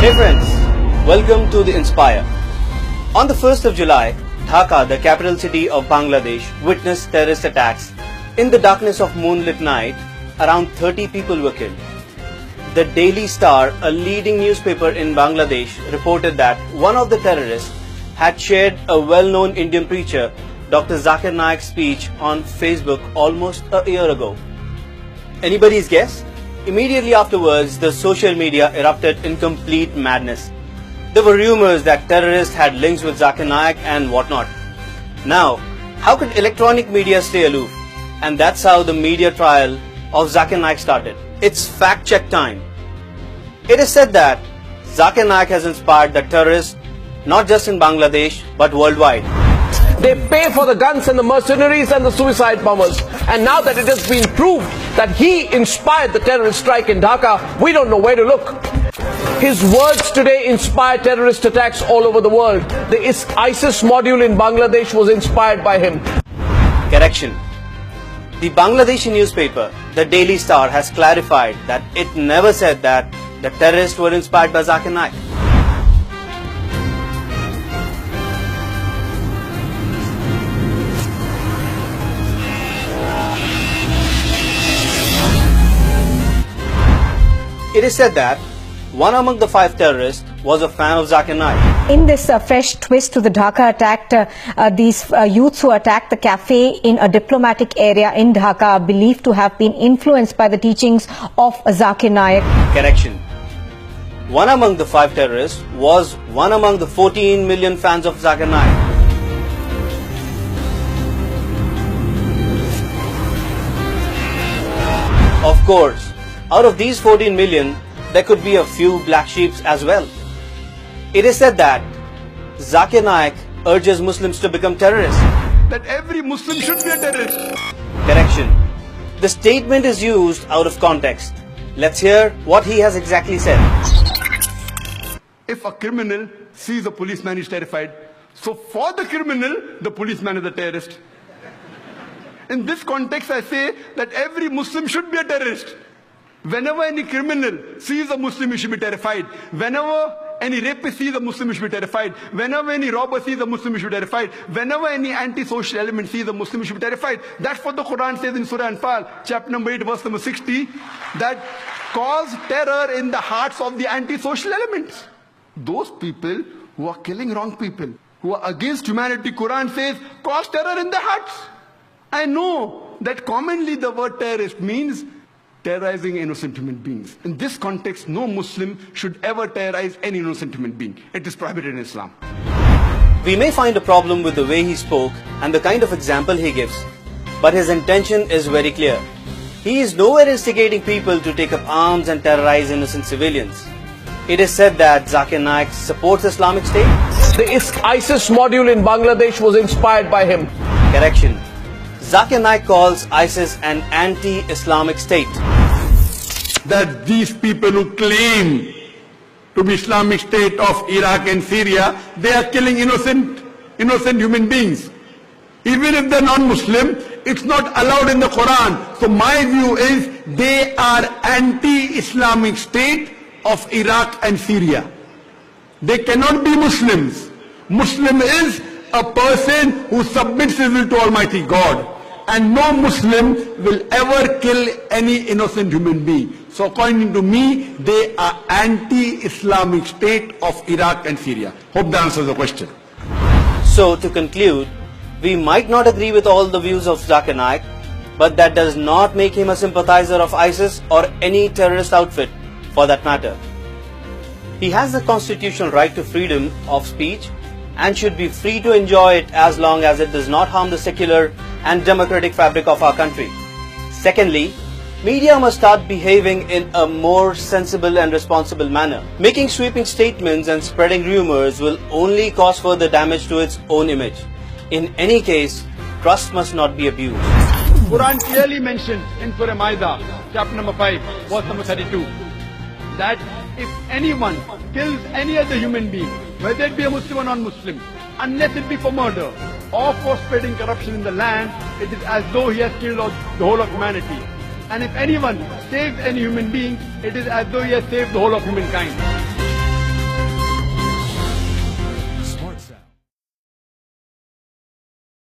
Hey friends, welcome to the Inspire. On the 1st of July, Dhaka, the capital city of Bangladesh, witnessed terrorist attacks. In the darkness of moonlit night, around 30 people were killed. The Daily Star, a leading newspaper in Bangladesh, reported that one of the terrorists had shared a well-known Indian preacher, Dr. Zakir Naik's speech on Facebook almost a year ago. Anybody's guess? Immediately afterwards, the social media erupted in complete madness. There were rumors that terrorists had links with Zakir Naik and whatnot. Now, how could electronic media stay aloof? And that's how the media trial of Zakir Naik started. It's fact-check time. It is said that Zakir Naik has inspired the terrorists not just in Bangladesh but worldwide. They pay for the guns and the mercenaries and the suicide bombers. And now that it has been proved that he inspired the terrorist strike in Dhaka, we don't know where to look. His words today inspire terrorist attacks all over the world. The ISIS module in Bangladesh was inspired by him. Correction. The Bangladeshi newspaper, the Daily Star, has clarified that it never said that the terrorists were inspired by Zakir Naik. It is said that one among the 5 terrorists was a fan of Zakir Naik. In this fresh twist to the Dhaka attack, these youths who attacked the cafe in a diplomatic area in Dhaka are believed to have been influenced by the teachings of Zakir Naik. Correction. One among the 5 terrorists was one among the 14 million fans of Zakir Naik. Of course, out of these 14 million, there could be a few black sheep as well. It is said that Zakir Naik urges Muslims to become terrorists. That every Muslim should be a terrorist. Correction. The statement is used out of context. Let's hear what he has exactly said. If a criminal sees a policeman, he's terrified. So for the criminal, the policeman is a terrorist. In this context, I say that every Muslim should be a terrorist. Whenever any criminal sees a Muslim, he should be terrified. Whenever any rapist sees a Muslim, he should be terrified. Whenever any robber sees a Muslim, he should be terrified. Whenever any anti-social element sees a Muslim, he should be terrified. That's what the Quran says in Surah Anfal, chapter number 8, verse number 60, that cause terror in the hearts of the anti-social elements. Those people who are killing wrong people, who are against humanity, Quran says, cause terror in the hearts. I know that commonly the word terrorist means terrorizing innocent human beings. In this context, no Muslim should ever terrorize any innocent human being. It is prohibited in Islam. We may find a problem with the way he spoke and the kind of example he gives, but his intention is very clear. He is nowhere instigating people to take up arms and terrorize innocent civilians. It is said that Zakir Naik supports Islamic State. The ISIS module in Bangladesh was inspired by him. Correction. Zakir Naik calls ISIS an anti-Islamic state. That these people who claim to be Islamic State of Iraq and Syria, they are killing innocent human beings. Even if they're non-Muslim, it's not allowed in the Quran. So my view is they are anti-Islamic State of Iraq and Syria. They cannot be Muslims. Muslim is a person who submits his will to Almighty God. And no Muslim will ever kill any innocent human being. So according to me, they are anti-Islamic State of Iraq and Syria. Hope that answers the question. So to conclude, we might not agree with all the views of Zakir Naik, but that does not make him a sympathizer of ISIS or any terrorist outfit for that matter. He has the constitutional right to freedom of speech and should be free to enjoy it as long as it does not harm the secular and democratic fabric of our country. Secondly, media must start behaving in a more sensible and responsible manner. Making sweeping statements and spreading rumors will only cause further damage to its own image. In any case, trust must not be abused. Quran clearly mentioned in Surah Maida, chapter number 5, verse number 32, that if anyone kills any other human being, whether it be a Muslim or non-Muslim, unless it be for murder or for spreading corruption in the land, it is as though he has killed the whole of humanity. And if anyone saves any human being, it is as though he has saved the whole of humankind.